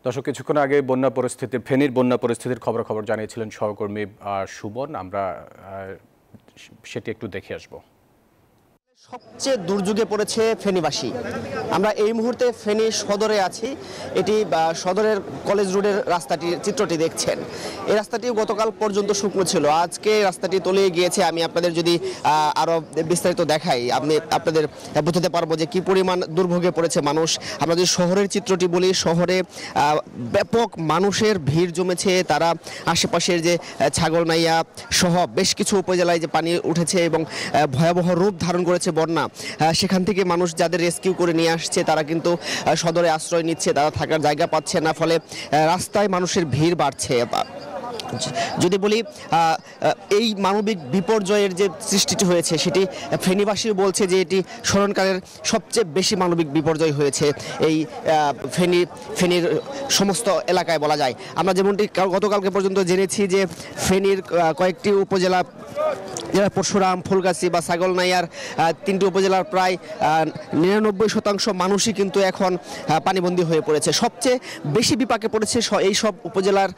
দর্শক, কিছুক্ষণ আগে ফেনীর বন্যা পরিস্থিতির খবর জানিয়েছিলেন সহকর্মী সুবন। আমরা সেটি একটু দেখে আসবো। সবচেয়ে দুর্যোগে পড়েছে ফেনীবাসী। আমরা এই মুহূর্তে ফেনী সদরে আছি। এটি সদরের কলেজ রোডের রাস্তাটির চিত্রটি দেখছেন। এই রাস্তাটি গতকাল পর্যন্ত শুকনো ছিল, আজকে রাস্তাটি তলিয়ে গিয়েছে। আমি আপনাদের যদি আরো বিস্তারিত দেখাই, আপনাদের বুঝতে পারবো যে কি পরিমাণ দুর্ভোগে পড়েছে মানুষ। আমরা যদি শহরের চিত্রটি বলি, শহরে ব্যাপক মানুষের ভিড় জমেছে। তারা আশেপাশের যে ছাগলনাইয়া সহ বেশ কিছু উপজেলায় যে পানি উঠেছে এবং ভয়াবহ রূপ ধারণ করেছে বন্যা, সেখান থেকে মানুষ যাদের রেস্কিউ করে নিয়ে আসছে তারা কিন্তু সদরে আশ্রয় নিচ্ছে, তারা থাকার জায়গা পাচ্ছে না, ফলে রাস্তায় মানুষের ভিড় বাড়ছে। যদি বলি এই মানবিক বিপর্যয়ের যে সৃষ্টিটি হয়েছে সেটি ফেনীবাসী বলছে যে এটি স্মরণকালের সবচেয়ে বেশি মানবিক বিপর্যয় হয়েছে এই ফেনীর সমস্ত এলাকায় বলা যায়। আমরা যেমনটি গতকালকে পর্যন্ত জেনেছি যে ফেনীর কয়েকটি উপজেলা, যারা পরশুরাম, ফুলগাছি বা ছাগলনাইয়ার তিনটি উপজেলার প্রায় 99% মানুষই কিন্তু এখন পানিবন্দী হয়ে পড়েছে। সবচেয়ে বেশি বিপাকে পড়েছে এই সব উপজেলার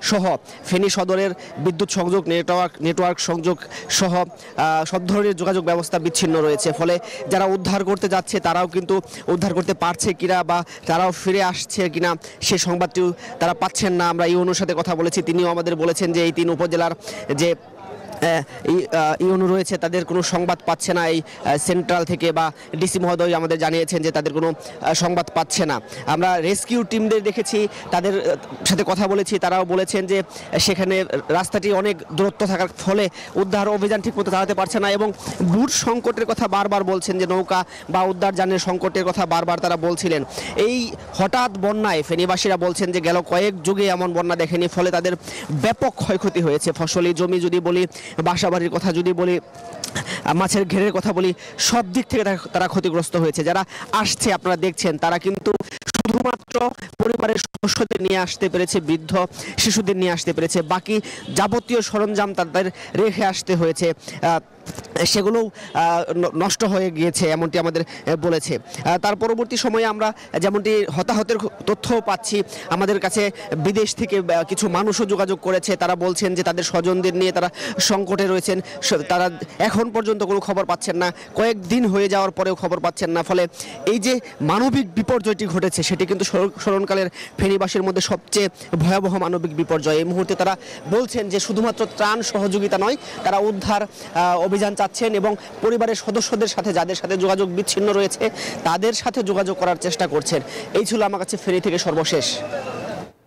সহ ফেনী সদরের বিদ্যুৎ সংযোগ, নেটওয়ার্ক সংযোগ সহ সব ধরনের যোগাযোগ ব্যবস্থা বিচ্ছিন্ন রয়েছে। ফলে যারা উদ্ধার করতে যাচ্ছে তারাও কিন্তু উদ্ধার করতে পারছে কিনা বা তারাও ফিরে আসছে কিনা সেই সংবাদটিও তারা পাচ্ছেন না। আমরা ইউনুর সাথে কথা বলেছি, তিনিও আমাদের বলেছেন যে এই তিন উপজেলার যে ইউনু রয়েছে তাদের কোনো সংবাদ পাচ্ছে না। এই সেন্ট্রাল থেকে বা ডিসি মহোদয় আমাদের জানিয়েছেন যে তাদের কোনো সংবাদ পাচ্ছে না। আমরা রেস্কিউ টিমদের দেখেছি, তাদের সাথে কথা বলেছি, তারাও বলেছেন যে সেখানে রাস্তাটি অনেক দূরত্ব থাকার ফলে উদ্ধার অভিযান ঠিকমতো চালাতে পারছে না এবং বুট সংকটের কথা বারবার বলছেন, যে নৌকা বা উদ্ধার যানের সংকটের কথা বারবার তারা বলছিলেন। এই হঠাৎ বন্যায় ফেনীবাসীরা বলছেন যে গেল কয়েক যুগে এমন বন্যা দেখেনি, ফলে তাদের ব্যাপক ক্ষয়ক্ষতি হয়েছে। ফসলি জমি যদি বলি, বাসাবাড়ির কথা যদি বলি, মাছের ঘেরের কথা বলি, সব দিক থেকে তারা ক্ষতিগ্রস্ত হয়েছে। যারা আসছে আপনারা দেখছেন, তারা কিন্তু শুধুমাত্র পরিবারের সদস্যদের নিয়ে আসতে পেরেছে, বৃদ্ধ শিশুদের নিয়ে আসতে পেরেছে, বাকি যাবতীয় সরঞ্জাম তাদের রেখে আসতে হয়েছে, সেগুলোও নষ্ট হয়ে গিয়েছে এমনটি আমাদের বলেছে। তার পরবর্তী সময়ে আমরা যেমনটি হতাহতের তথ্যও পাচ্ছি, আমাদের কাছে বিদেশ থেকে কিছু মানুষও যোগাযোগ করেছে। তারা বলছেন যে তাদের স্বজনদের নিয়ে তারা সংকটে রয়েছেন, তারা এখন পর্যন্ত কোনো খবর পাচ্ছেন না, কয়েকদিন হয়ে যাওয়ার পরেও খবর পাচ্ছেন না। ফলে এই যে মানবিক বিপর্যয়টি ঘটেছে সেটি কিন্তু স্মরণকালের ফেনীবাসীর মধ্যে সবচেয়ে ভয়াবহ মানবিক বিপর্যয়। এই মুহূর্তে তারা বলছেন যে শুধুমাত্র ত্রাণ সহযোগিতা নয়, তারা উদ্ধার অভিযান চাচ্ছেন এবং পরিবারের সদস্যদের সাথে, যাদের সাথে যোগাযোগ বিচ্ছিন্ন রয়েছে, তাদের সাথে যোগাযোগ করার চেষ্টা করছেন। এই ছিল আমার কাছে ফেনী থেকে সর্বশেষ।